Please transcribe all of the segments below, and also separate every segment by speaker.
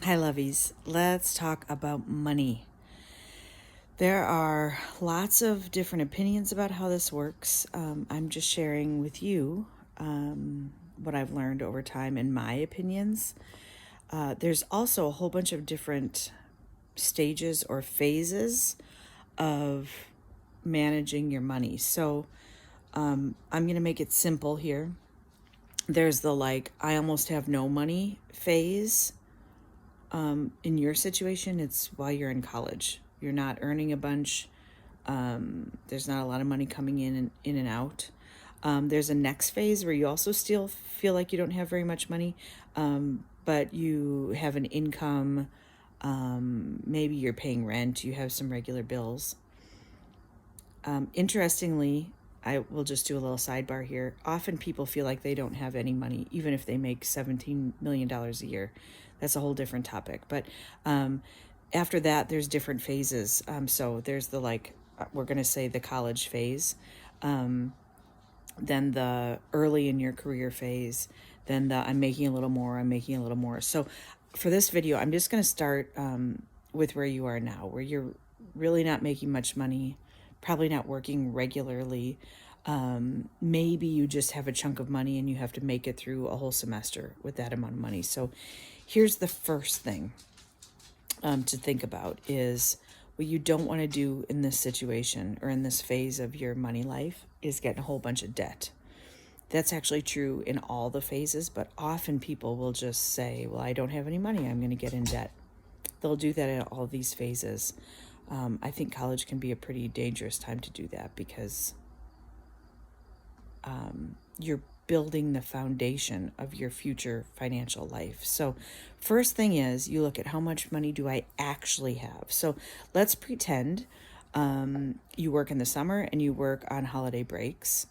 Speaker 1: Hi, lovies. Let's talk about money. There are lots of different opinions about how this works. I'm just sharing with you what I've learned over time and my opinions. There's also a whole bunch of different stages or phases of managing your money. So I'm going to make it simple here. There's the I almost have no money phase. In your situation, it's while you're in college. You're not earning a bunch. There's not a lot of money coming in and out. There's a next phase where you also still feel like you don't have very much money, but you have an income. Maybe you're paying rent. You have some regular bills. Interestingly, I will just do a little sidebar here. Often people feel like they don't have any money, even if they make $17 million a year. That's a whole different topic. But after that, there's different phases. So there's the we're going to say the college phase, then the early in your career phase, then the I'm making a little more, I'm making a little more. So for this video, I'm just going to start with where you are now, where you're really not making much money, probably not working regularly. Maybe you just have a chunk of money and you have to make it through a whole semester with that amount of money. So here's the first thing to think about is what you don't want to do in this situation or in this phase of your money life is get a whole bunch of debt. That's actually true in all the phases, but often people will just say, well, I don't have any money, I'm going to get in debt. They'll do that in all these phases. I think college can be a pretty dangerous time to do that because you're building the foundation of your future financial life. So first thing is you look at how much money do I actually have. So let's pretend you work in the summer and you work on holiday breaks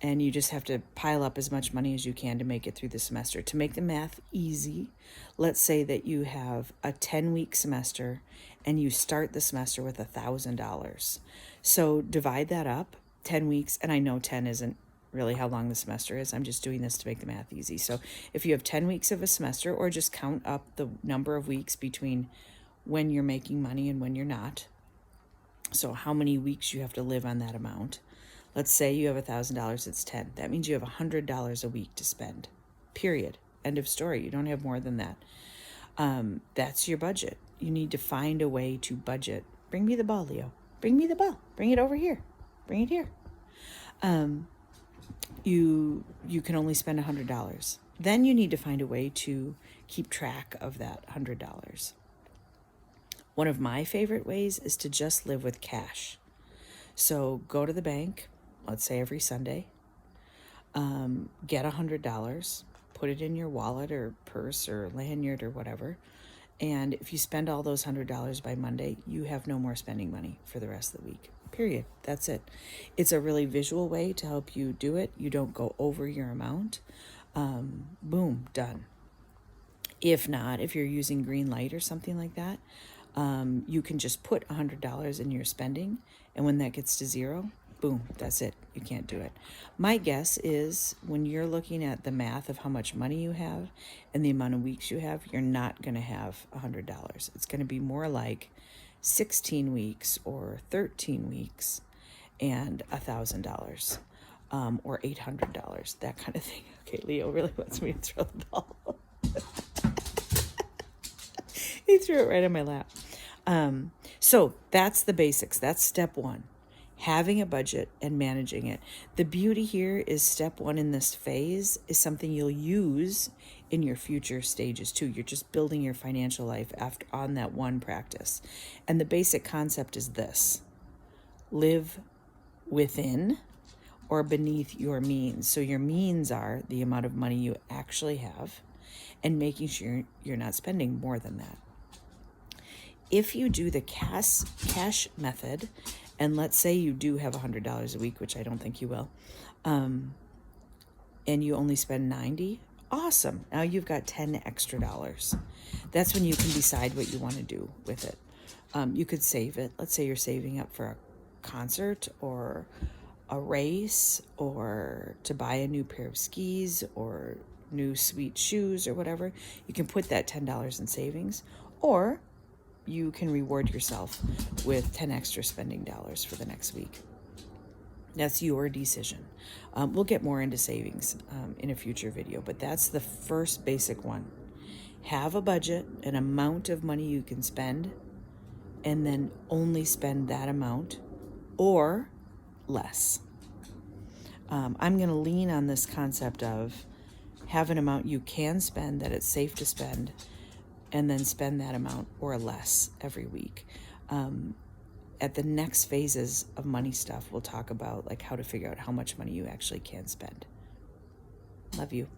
Speaker 1: and you just have to pile up as much money as you can to make it through the semester. To make the math easy, let's say that you have a 10-week semester and you start the semester with $1,000. So divide that up, 10 weeks, and I know 10 isn't really how long the semester is. I'm just doing this to make the math easy. So if you have 10 weeks of a semester, or just count up the number of weeks between when you're making money and when you're not. So how many weeks you have to live on that amount. Let's say you have $1,000, it's 10. That means you have $100 a week to spend, period. End of story. You don't have more than that. That's your budget. You need to find a way to budget. Bring me the ball, Leo. Bring me the ball. Bring it over here. Bring it here. You can only spend $100. Then you need to find a way to keep track of that $100. One of my favorite ways is to just live with cash. So go to the bank, let's say every Sunday, get $100, put it in your wallet or purse or lanyard or whatever. And if you spend all those $100 by Monday, you have no more spending money for the rest of the week. Period. That's it. It's a really visual way to help you do it. You don't go over your amount. Boom, done. If not, if you're using green light or something like that, you can just put $100 in your spending, and when that gets to zero, boom, that's it. You can't do it. My guess is when you're looking at the math of how much money you have and the amount of weeks you have, you're not going to have $100. It's going to be more like 16 weeks or 13 weeks and $1,000 or $800, that kind of thing. Okay, Leo really wants me to throw the ball. He threw it right in my lap. So that's the basics. That's step one, having a budget and managing it. The beauty here is step one in this phase is something you'll use in your future stages too. You're just building your financial life after on that one practice. And the basic concept is this: live within or beneath your means. So your means are the amount of money you actually have and making sure you're not spending more than that. If you do the cash method, and let's say you do have $100 a week, which I don't think you will, and you only spend 90, awesome. Now you've got 10 extra dollars. That's when you can decide what you want to do with it. You could save it. Let's say you're saving up for a concert or a race or to buy a new pair of skis or new sweet shoes or whatever, you can put that $10 in savings, or you can reward yourself with 10 extra spending dollars for the next week. That's your decision. We'll get more into savings in a future video, but that's the first basic one. Have a budget, an amount of money you can spend, and then only spend that amount or less. I'm going to lean on this concept of have an amount you can spend that it's safe to spend, and then spend that amount or less every week. At the next phases of money stuff, we'll talk about like how to figure out how much money you actually can spend. Love you.